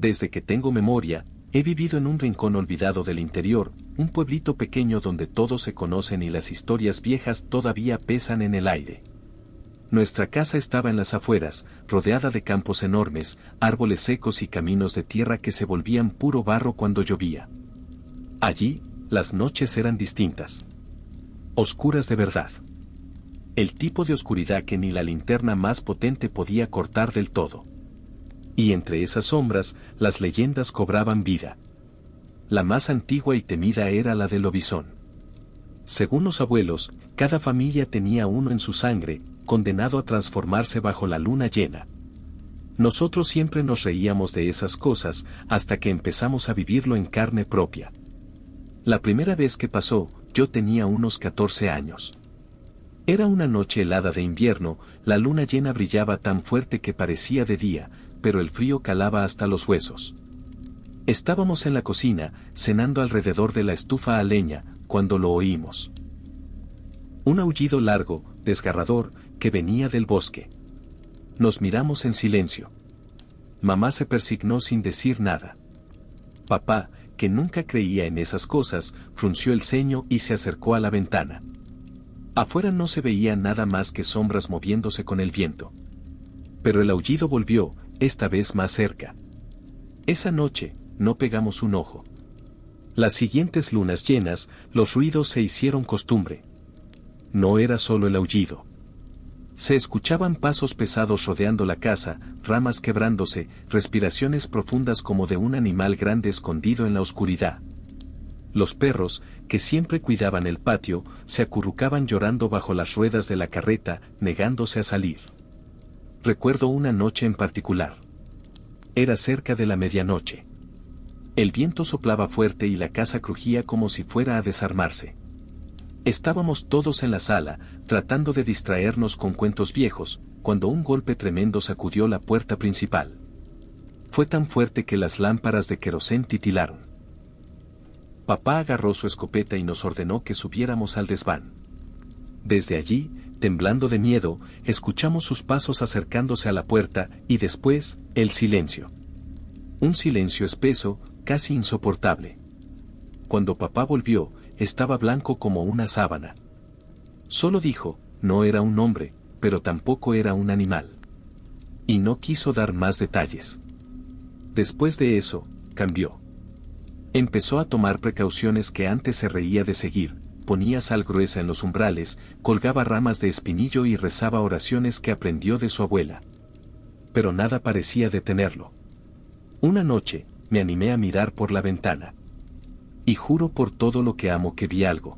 Desde que tengo memoria, he vivido en un rincón olvidado del interior, un pueblito pequeño donde todos se conocen y las historias viejas todavía pesan en el aire. Nuestra casa estaba en las afueras, rodeada de campos enormes, árboles secos y caminos de tierra que se volvían puro barro cuando llovía. Allí, las noches eran distintas. Oscuras de verdad. El tipo de oscuridad que ni la linterna más potente podía cortar del todo. Y entre esas sombras, las leyendas cobraban vida. La más antigua y temida era la del lobizón. Según los abuelos, cada familia tenía uno en su sangre, condenado a transformarse bajo la luna llena. Nosotros siempre nos reíamos de esas cosas, hasta que empezamos a vivirlo en carne propia. La primera vez que pasó, yo tenía unos 14 años. Era una noche helada de invierno, la luna llena brillaba tan fuerte que parecía de día, pero el frío calaba hasta los huesos. Estábamos en la cocina, cenando alrededor de la estufa a leña, cuando lo oímos. Un aullido largo, desgarrador, que venía del bosque. Nos miramos en silencio. Mamá se persignó sin decir nada. Papá, que nunca creía en esas cosas, frunció el ceño y se acercó a la ventana. Afuera no se veía nada más que sombras moviéndose con el viento. Pero el aullido volvió, esta vez más cerca. Esa noche, no pegamos un ojo. Las siguientes lunas llenas, los ruidos se hicieron costumbre. No era solo el aullido. Se escuchaban pasos pesados rodeando la casa, ramas quebrándose, respiraciones profundas como de un animal grande escondido en la oscuridad. Los perros, que siempre cuidaban el patio, se acurrucaban llorando bajo las ruedas de la carreta, negándose a salir. Recuerdo una noche en particular. Era cerca de la medianoche. El viento soplaba fuerte y la casa crujía como si fuera a desarmarse. Estábamos todos en la sala, tratando de distraernos con cuentos viejos, cuando un golpe tremendo sacudió la puerta principal. Fue tan fuerte que las lámparas de querosén titilaron. Papá agarró su escopeta y nos ordenó que subiéramos al desván. Desde allí, temblando de miedo, escuchamos sus pasos acercándose a la puerta y después, el silencio. Un silencio espeso, casi insoportable. Cuando papá volvió, estaba blanco como una sábana. Solo dijo, no era un hombre, pero tampoco era un animal. Y no quiso dar más detalles. Después de eso, cambió. Empezó a tomar precauciones que antes se reía de seguir, ponía sal gruesa en los umbrales, colgaba ramas de espinillo y rezaba oraciones que aprendió de su abuela. Pero nada parecía detenerlo. Una noche, me animé a mirar por la ventana. Y juro por todo lo que amo que vi algo.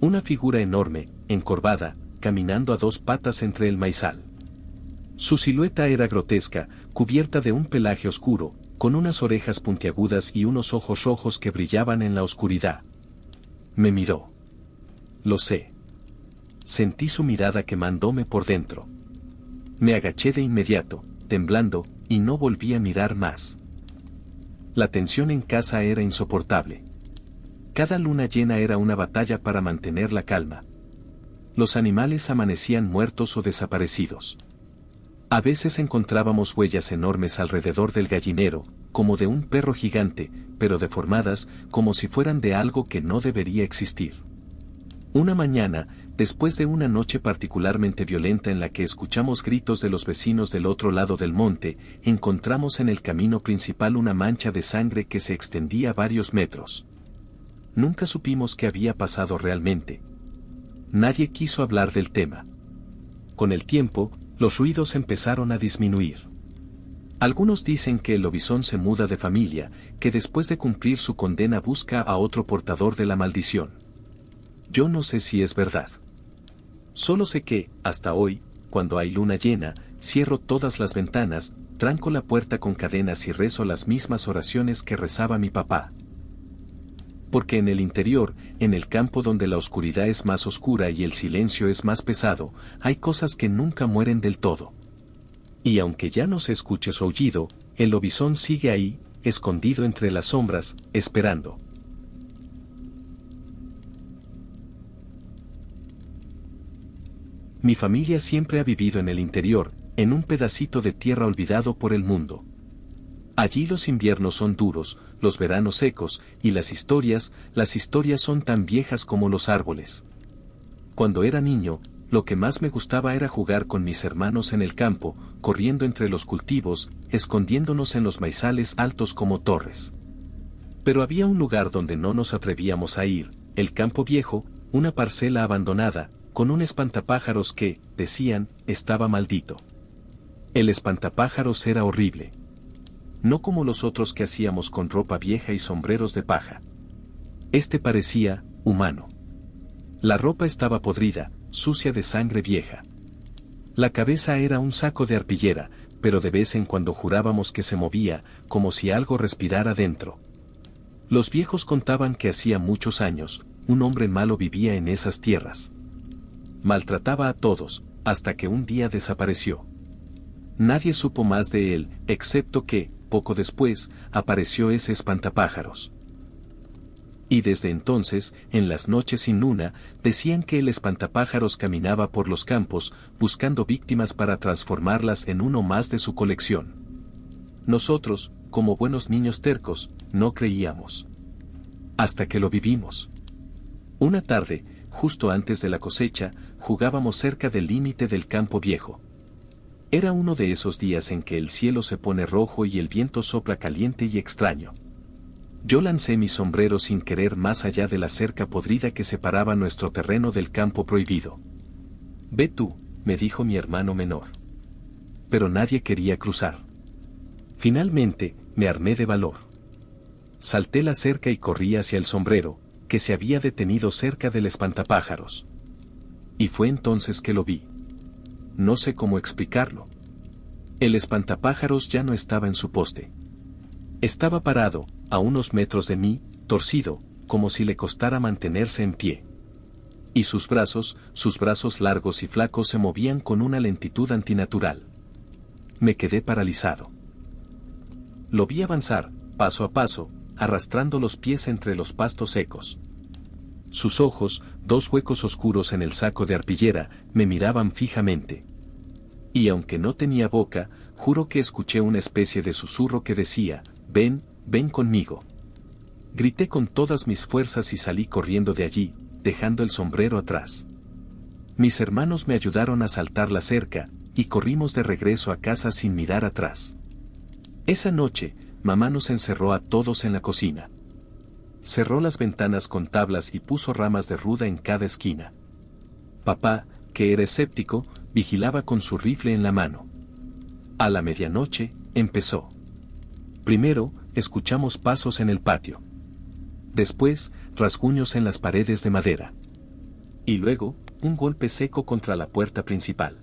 Una figura enorme, encorvada, caminando a dos patas entre el maizal. Su silueta era grotesca, cubierta de un pelaje oscuro, con unas orejas puntiagudas y unos ojos rojos que brillaban en la oscuridad. Me miró. Lo sé. Sentí su mirada quemándome por dentro. Me agaché de inmediato, temblando, y no volví a mirar más. La tensión en casa era insoportable. Cada luna llena era una batalla para mantener la calma. Los animales amanecían muertos o desaparecidos. A veces encontrábamos huellas enormes alrededor del gallinero, como de un perro gigante, pero deformadas, como si fueran de algo que no debería existir. Una mañana, después de una noche particularmente violenta en la que escuchamos gritos de los vecinos del otro lado del monte, encontramos en el camino principal una mancha de sangre que se extendía varios metros. Nunca supimos qué había pasado realmente. Nadie quiso hablar del tema. Con el tiempo, los ruidos empezaron a disminuir. Algunos dicen que el lobizón se muda de familia, que después de cumplir su condena busca a otro portador de la maldición. Yo no sé si es verdad. Solo sé que, hasta hoy, cuando hay luna llena, cierro todas las ventanas, tranco la puerta con cadenas y rezo las mismas oraciones que rezaba mi papá. Porque en el interior, en el campo donde la oscuridad es más oscura y el silencio es más pesado, hay cosas que nunca mueren del todo. Y aunque ya no se escuche su aullido, el lobizón sigue ahí, escondido entre las sombras, esperando. Mi familia siempre ha vivido en el interior, en un pedacito de tierra olvidado por el mundo. Allí los inviernos son duros, los veranos secos, y las historias son tan viejas como los árboles. Cuando era niño, lo que más me gustaba era jugar con mis hermanos en el campo, corriendo entre los cultivos, escondiéndonos en los maizales altos como torres. Pero había un lugar donde no nos atrevíamos a ir, el campo viejo, una parcela abandonada, con un espantapájaros que, decían, estaba maldito. El espantapájaros era horrible. No como los otros que hacíamos con ropa vieja y sombreros de paja. Este parecía humano. La ropa estaba podrida, sucia de sangre vieja. La cabeza era un saco de arpillera, pero de vez en cuando jurábamos que se movía, como si algo respirara dentro. Los viejos contaban que hacía muchos años, un hombre malo vivía en esas tierras. Maltrataba a todos, hasta que un día desapareció. Nadie supo más de él, excepto que, poco después, apareció ese espantapájaros. Y desde entonces, en las noches sin luna, decían que el espantapájaros caminaba por los campos, buscando víctimas para transformarlas en uno más de su colección. Nosotros, como buenos niños tercos, no creíamos. Hasta que lo vivimos. Una tarde, justo antes de la cosecha, jugábamos cerca del límite del campo viejo. Era uno de esos días en que el cielo se pone rojo y el viento sopla caliente y extraño. Yo lancé mi sombrero sin querer más allá de la cerca podrida que separaba nuestro terreno del campo prohibido. «Ve tú», me dijo mi hermano menor. Pero nadie quería cruzar. Finalmente, me armé de valor. Salté la cerca y corrí hacia el sombrero, que se había detenido cerca del espantapájaros. Y fue entonces que lo vi. No sé cómo explicarlo. El espantapájaros ya no estaba en su poste. Estaba parado, a unos metros de mí, torcido, como si le costara mantenerse en pie. Y sus brazos largos y flacos se movían con una lentitud antinatural. Me quedé paralizado. Lo vi avanzar, paso a paso, arrastrando los pies entre los pastos secos. Sus ojos, dos huecos oscuros en el saco de arpillera, me miraban fijamente. Y aunque no tenía boca, juro que escuché una especie de susurro que decía, «Ven, ven conmigo». Grité con todas mis fuerzas y salí corriendo de allí, dejando el sombrero atrás. Mis hermanos me ayudaron a saltar la cerca, y corrimos de regreso a casa sin mirar atrás. Esa noche, mamá nos encerró a todos en la cocina. Cerró las ventanas con tablas y puso ramas de ruda en cada esquina. Papá, que era escéptico, vigilaba con su rifle en la mano. A la medianoche, empezó. Primero, escuchamos pasos en el patio. Después, rasguños en las paredes de madera. Y luego, un golpe seco contra la puerta principal.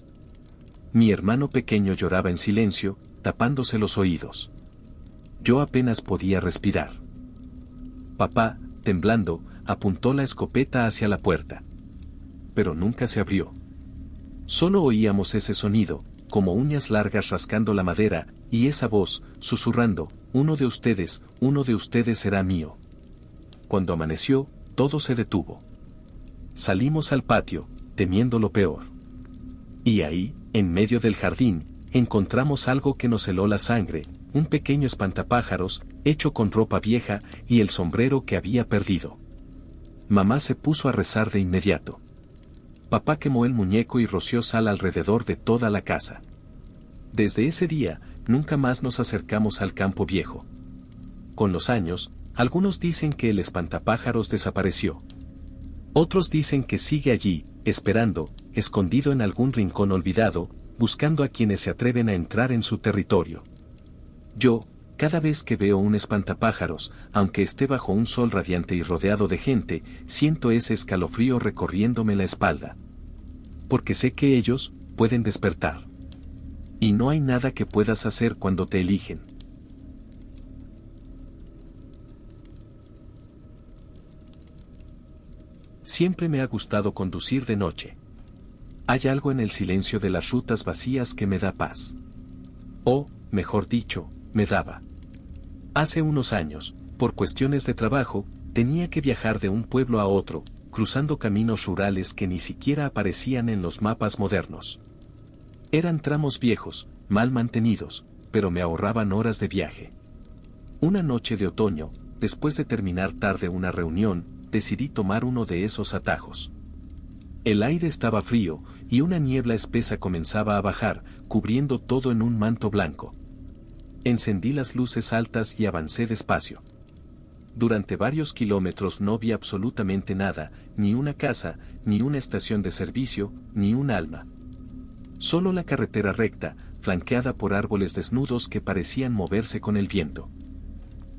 Mi hermano pequeño lloraba en silencio, tapándose los oídos. Yo apenas podía respirar. Papá, temblando, apuntó la escopeta hacia la puerta. Pero nunca se abrió. Solo oíamos ese sonido, como uñas largas rascando la madera, y esa voz, susurrando, uno de ustedes será mío. Cuando amaneció, todo se detuvo. Salimos al patio, temiendo lo peor. Y ahí, en medio del jardín, encontramos algo que nos heló la sangre, un pequeño espantapájaros, hecho con ropa vieja, y el sombrero que había perdido. Mamá se puso a rezar de inmediato. Papá quemó el muñeco y roció sal alrededor de toda la casa. Desde ese día, nunca más nos acercamos al campo viejo. Con los años, algunos dicen que el espantapájaros desapareció. Otros dicen que sigue allí, esperando, escondido en algún rincón olvidado, buscando a quienes se atreven a entrar en su territorio. Yo, cada vez que veo un espantapájaros, aunque esté bajo un sol radiante y rodeado de gente, siento ese escalofrío recorriéndome la espalda. Porque sé que ellos pueden despertar. Y no hay nada que puedas hacer cuando te eligen. Siempre me ha gustado conducir de noche. Hay algo en el silencio de las rutas vacías que me da paz. O, mejor dicho, me daba. Hace unos años, por cuestiones de trabajo, tenía que viajar de un pueblo a otro, cruzando caminos rurales que ni siquiera aparecían en los mapas modernos. Eran tramos viejos, mal mantenidos, pero me ahorraban horas de viaje. Una noche de otoño, después de terminar tarde una reunión, decidí tomar uno de esos atajos. El aire estaba frío, y una niebla espesa comenzaba a bajar, cubriendo todo en un manto blanco. Encendí las luces altas y avancé despacio. Durante varios kilómetros no vi absolutamente nada, ni una casa, ni una estación de servicio, ni un alma. Solo la carretera recta, flanqueada por árboles desnudos que parecían moverse con el viento.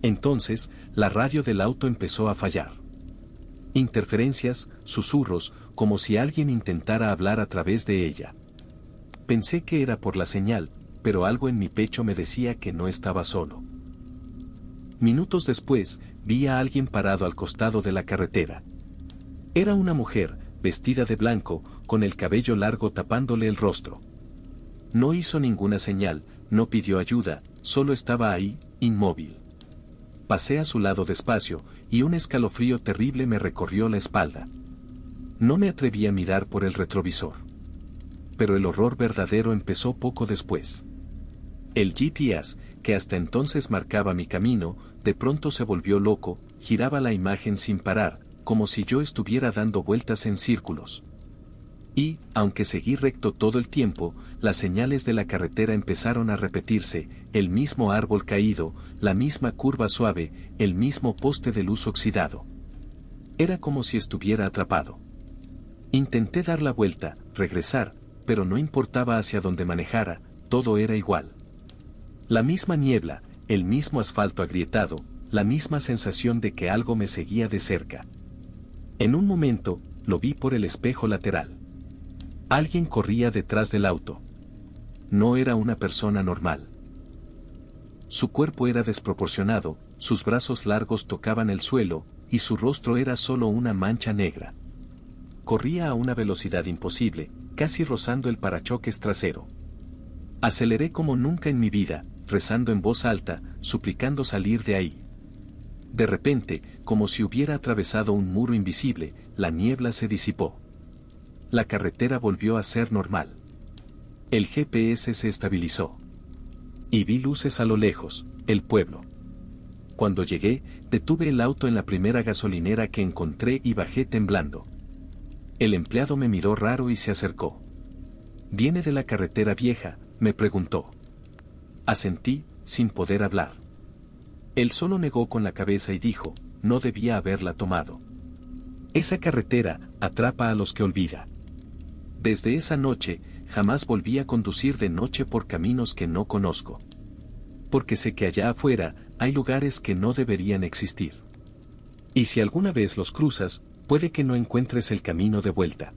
Entonces, la radio del auto empezó a fallar. Interferencias, susurros, como si alguien intentara hablar a través de ella. Pensé que era por la señal, pero algo en mi pecho me decía que no estaba solo. Minutos después, vi a alguien parado al costado de la carretera. Era una mujer, vestida de blanco, con el cabello largo tapándole el rostro. No hizo ninguna señal, no pidió ayuda, solo estaba ahí, inmóvil. Pasé a su lado despacio, y un escalofrío terrible me recorrió la espalda. No me atreví a mirar por el retrovisor. Pero el horror verdadero empezó poco después. El GPS, que hasta entonces marcaba mi camino, de pronto se volvió loco, giraba la imagen sin parar, como si yo estuviera dando vueltas en círculos. Y, aunque seguí recto todo el tiempo, las señales de la carretera empezaron a repetirse, el mismo árbol caído, la misma curva suave, el mismo poste de luz oxidado. Era como si estuviera atrapado. Intenté dar la vuelta, regresar, pero no importaba hacia dónde manejara, todo era igual. La misma niebla, el mismo asfalto agrietado, la misma sensación de que algo me seguía de cerca. En un momento, lo vi por el espejo lateral. Alguien corría detrás del auto. No era una persona normal. Su cuerpo era desproporcionado, sus brazos largos tocaban el suelo, y su rostro era solo una mancha negra. Corría a una velocidad imposible, casi rozando el parachoques trasero. Aceleré como nunca en mi vida, rezando en voz alta, suplicando salir de ahí. De repente, como si hubiera atravesado un muro invisible, la niebla se disipó. La carretera volvió a ser normal. El GPS se estabilizó. Y vi luces a lo lejos, el pueblo. Cuando llegué, detuve el auto en la primera gasolinera que encontré y bajé temblando. El empleado me miró raro y se acercó. «¿Viene de la carretera vieja?», me preguntó. Asentí, sin poder hablar. Él solo negó con la cabeza y dijo, «No debía haberla tomado. Esa carretera atrapa a los que olvida». Desde esa noche, jamás volví a conducir de noche por caminos que no conozco. Porque sé que allá afuera, hay lugares que no deberían existir. Y si alguna vez los cruzas, puede que no encuentres el camino de vuelta.